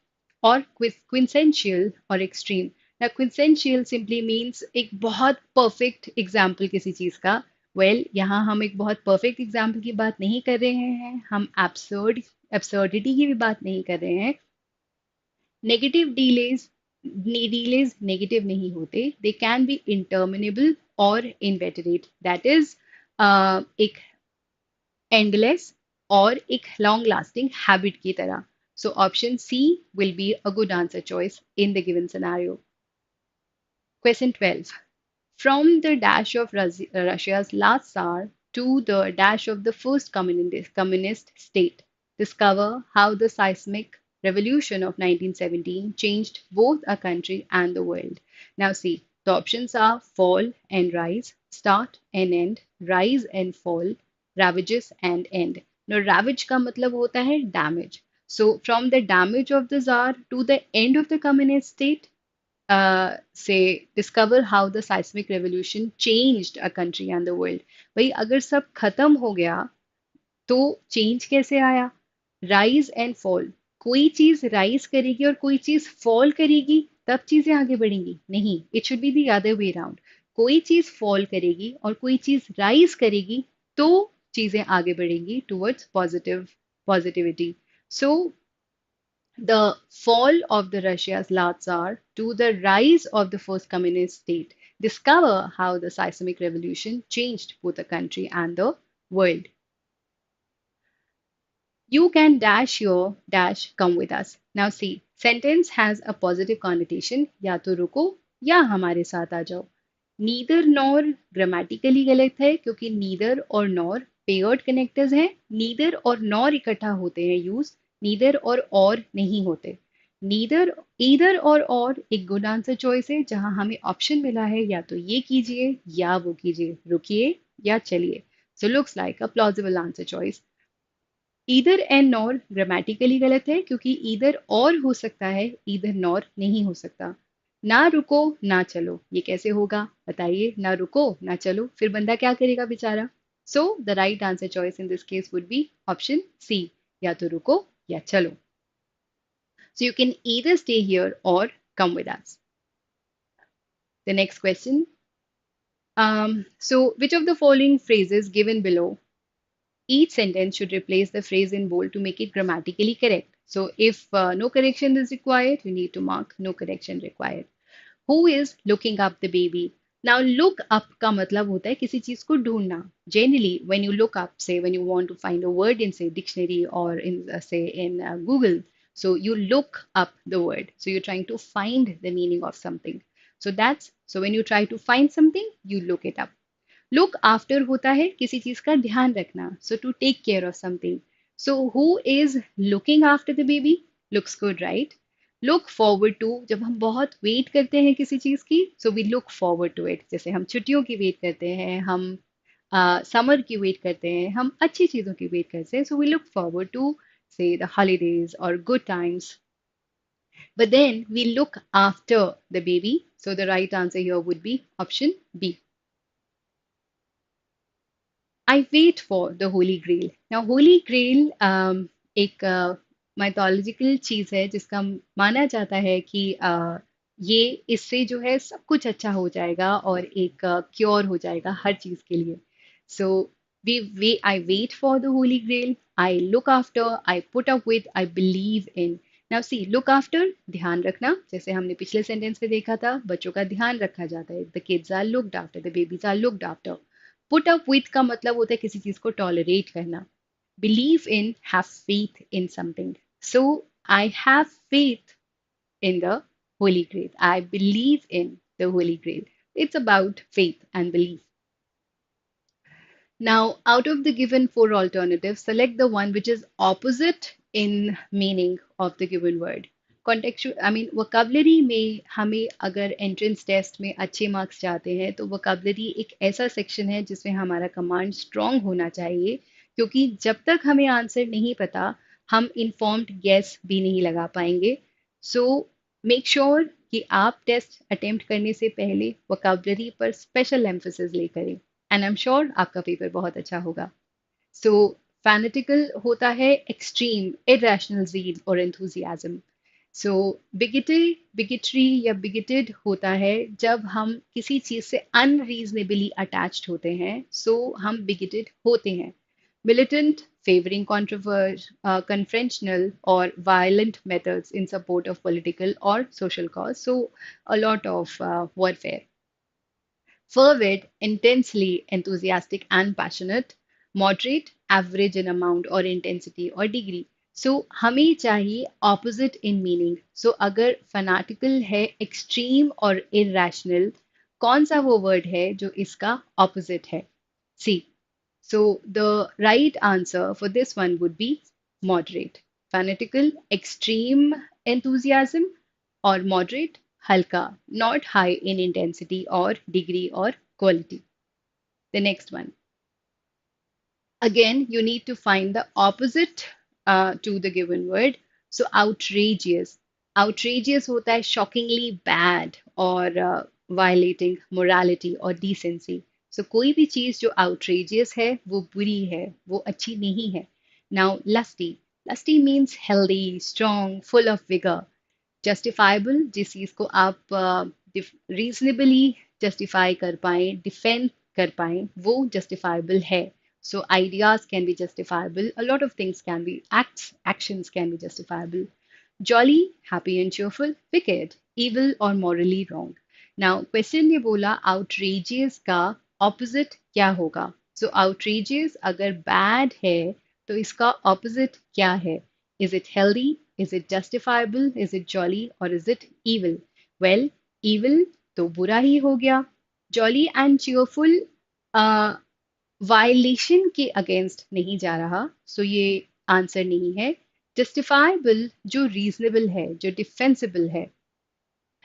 और क्विंसेंशियल और एक्सट्रीम। ना क्विंसेंशियल सिंपली मीन्स एक बहुत परफेक्ट एग्जाम्पल किसी चीज का। यहाँ हम एक बहुत परफेक्ट एग्जाम्पल की बात नहीं कर रहे हैं, हम एब्सर्डिटी की भी बात नहीं कर रहे हैं। नेगेटिव डीलेज नेगेटिव नहीं होते, दे कैन बी इंटरमिनेबल और इनवेटरेट, दैट इज एक एंडलेस और एक लॉन्ग लास्टिंग हैबिट की तरह. So option C will be a good answer choice in the given scenario. Question 12. From the dash of Russia's last Tsar to the dash of the first communist state, discover how the seismic revolution of 1917 changed both a country and the world. Now, see, the options are fall and rise, start and end, rise and fall, ravages and end. Now, ravage का मतलब होता है damage. So, from the damage of the Tsar to the end of the communist state, say discover how the seismic revolution changed a country and the world. भाई अगर सब खत्म हो गया तो चेंज कैसे आया? Rise and fall. कोई चीज राइज करेगी और कोई चीज फॉल करेगी तब चीजें आगे बढ़ेंगी? नहीं, it should be the other way round. कोई चीज फॉल करेगी और कोई चीज राइज करेगी तो चीजें आगे बढ़ेंगी towards positivity. So the fall of the Russia's last Tsar to the rise of the first communist state. Discover how the seismic revolution changed both the country and the world. You can dash your dash come with us. Now see, sentence has a positive connotation. या तो रुको या हमारे साथ आ जाओ. Neither nor grammatically गलत है क्योंकि neither और nor paired connectors हैं. Neither और nor इकट्ठा होते हैं use. Neither और नहीं होते. Neither, either और एक good answer choice है जहां हमें option मिला है या तो ये कीजिए या वो कीजिए, रुकिए या चलिए. So looks like a plausible answer choice. Either and nor grammatically गलत है क्योंकि ईदर और हो सकता है, ईदर नॉर नहीं हो सकता. ना रुको ना चलो, ये कैसे होगा बताइए? ना रुको ना चलो, फिर बंदा क्या करेगा बेचारा? So the right answer choice in this case would be option C, या तो रुको या चलो. So you can either stay here और come with us. The next question. So which of the following phrases given below, each sentence should replace the phrase in bold to make it grammatically correct. So if no correction is required, you need to mark no correction required. Who is looking up the baby? Now look up का मतलब होता है किसी चीज को ढूंढना. Generally, when you look up, say when you want to find a word in say dictionary or in say in Google, so you look up the word. So you're trying to find the meaning of something. So when you try to find something, you look it up. Look after होता है किसी चीज का ध्यान रखना. So to take care of something. So who is looking after the baby? Looks good, right? Look forward to, जब हम बहुत वेट करते हैं किसी चीज की, so we look forward to it. जैसे हम छुट्टियों की वेट करते हैं, हम समर की वेट करते हैं, हम अच्छी चीजों की वेट करते हैं. So we look forward to say the holidays or good times. But then we look after the baby. So the right answer here would be option B. I wait for the Holy Grail. Now, Holy Grail एक mythological चीज है जिसका माना जाता है कि ये इससे जो है सब कुछ अच्छा हो जाएगा और एक क्योर हो जाएगा हर चीज के लिए. So I wait for the Holy Grail. I look after. I put up with. I believe in. Now see, look after, ध्यान रखना. जैसे हमने पिछले सेंटेंस में देखा था, बच्चों का ध्यान रखा जाता है. The kids are looked after. The babies are looked after. Put up with का मतलब होता है किसी चीज को टॉलरेट करना. Believe in, have faith in something. So I have faith in the holy grail. I believe in the holy grail. It's about faith and belief. Now, out of the given four alternatives, select the one which is opposite in meaning of the given word. Contextual, I mean, vocabulary में हमें अगर entrance test में अच्छे marks चाहते हैं तो vocabulary एक ऐसा section है जिसमें हमारा command strong होना चाहिए, क्योंकि जब तक हमें answer नहीं पता हम informed guess भी नहीं लगा पाएंगे. So make sure कि आप टेस्ट अटेम्प्ट करने से पहले vocabulary पर special emphasis ले करें. एंड आई एम श्योर आपका पेपर बहुत अच्छा होगा. सो फैनेटिकल होता है एक्सट्रीम, इरेशनल ज़ील और एंथुजियाज्म. सो बिगेटरी या बिगेटेड होता है जब हम किसी चीज़ से अनरीजनेबली अटैच्ड होते हैं, सो हम बिगेटेड होते हैं. Militant, favoring confrontational or violent methods in support of political or social cause. So, a lot of warfare. Fervid, intensely enthusiastic and passionate. Moderate, average in amount और इंटेंसिटी और डिग्री. सो हमें चाहिए opposite in meaning. सो अगर फनाटिकल है, extreme और irrational, कौन सा वो वर्ड है जो इसका ऑपोजिट है? सी. So the right answer for this one would be moderate. Fanatical, extreme enthusiasm, or moderate, halka, not high in intensity or degree or quality. The next one. Again, you need to find the opposite to the given word. So outrageous. Outrageous होता है shockingly bad और violating morality or decency. So कोई भी चीज जो outrageous है वो बुरी है, वो अच्छी नहीं है. Now lusty. Lusty means healthy, strong, full of vigor. Justifiable, जिस चीज को आप रीजनेबली जस्टिफाई कर पाए, डिफेंड कर पाए, वो जस्टिफाइबल है. So ideas can be justifiable. A lot of things can be actions can be justifiable. Jolly, happy and cheerful. Wicked, evil or morally wrong. Now question में बोला outrageous का opposite क्या होगा? So outrageous अगर bad है तो इसका opposite क्या है? Is it healthy? Is it justifiable? Is it jolly? Or is it evil? Well, evil तो बुरा ही हो गया. Jolly and cheerful वायलेशन के अगेंस्ट नहीं जा रहा, सो ये आंसर नहीं है. जस्टिफाइबल जो रीजनेबल है, जो डिफेंसिबल है.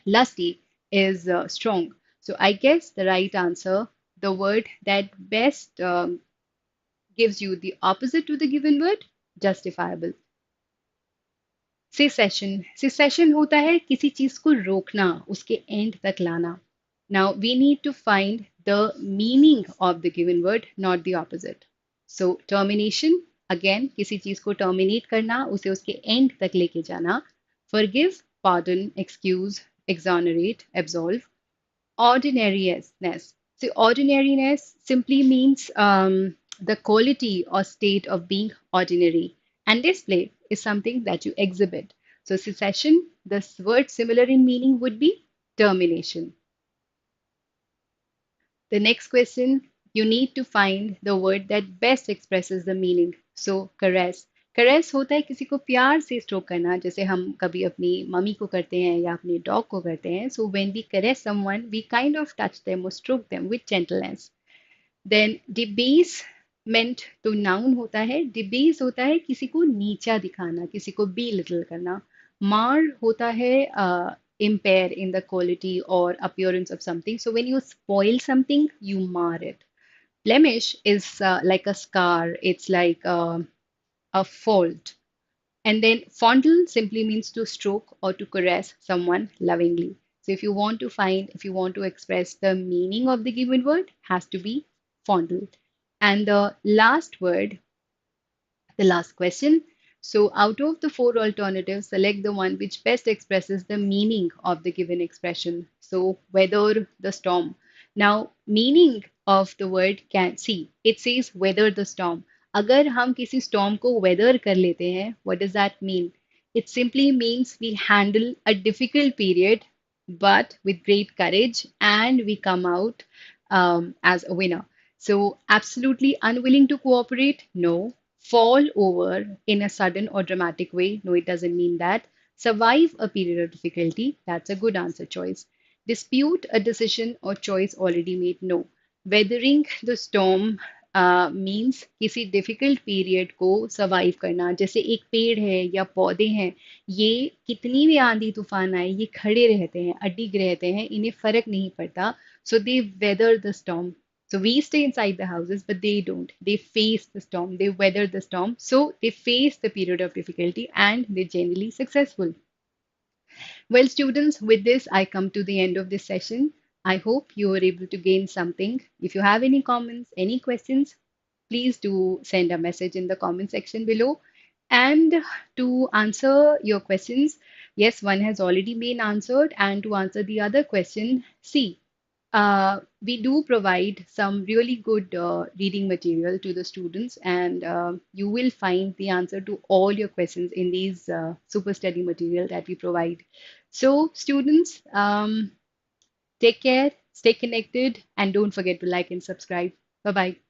Lusty is strong. So I guess the right answer, the word that best gives you the opposite to the given word, justifiable. Secession होता है किसी चीज को रोकना, उसके एंड तक लाना. Now we need to find the meaning of the given word, not the opposite. So termination, again किसी चीज को terminate करना, उसे उसके end तक लेके जाना. Forgive, pardon, excuse, exonerate, absolve. Ordinariness. So ordinariness simply means the quality or state of being ordinary. And display is something that you exhibit. So secession, the word similar in meaning would be termination. The next question, you need to find the word that best expresses the meaning. So caress. Caress होता है किसी को प्यार से stroke करना, जैसे हम कभी अपनी मम्मी को करते हैं या अपने डॉग को करते हैं. So when we caress someone, we kind of touch them or stroke them with gentleness. Then debasement तो नाउन होता है. Debase होता है किसी को नीचा दिखाना, किसी को belittle करना. Mar होता है impair in the quality or appearance of something. So when you spoil something, you mar it. Blemish is like a scar. It's like a fault. And then fondle simply means to stroke or to caress someone lovingly. So if you want to express the meaning of the given word, has to be fondle. And the last word, the last question. So out of the four alternatives, select the one which best expresses the meaning of the given expression. So weather the storm. Now, meaning of the word can see. It says weather the storm. अगर हम किसी storm को weather कर लेते हैं, what does that mean? It simply means we handle a difficult period, but with great courage, and we come out as a winner. So, absolutely unwilling to cooperate? No. Fall over in a sudden or dramatic way? No, it doesn't mean that. Survive a period of difficulty? That's a good answer choice. Dispute a decision or choice already made? No. Weathering the storm means किसी difficult period को survive करना. जैसे एक पेड़ है या पौधे हैं, ये कितनी भी आंधी तूफान आए, ये खड़े रहते हैं, अडिग रहते हैं, इन्हें फर्क नहीं पड़ता. So they weather the storm. So we stay inside the houses, but they don't. They face the storm. They weather the storm. So they face the period of difficulty and they're generally successful. Well, students, with this, I come to the end of this session. I hope you were able to gain something. If you have any comments, any questions, please do send a message in the comment section below. And to answer your questions, yes, one has already been answered. And to answer the other question, see, we do provide some really good reading material to the students, and you will find the answer to all your questions in these super study material that we provide. So, students, take care, stay connected, and don't forget to like and subscribe. Bye bye.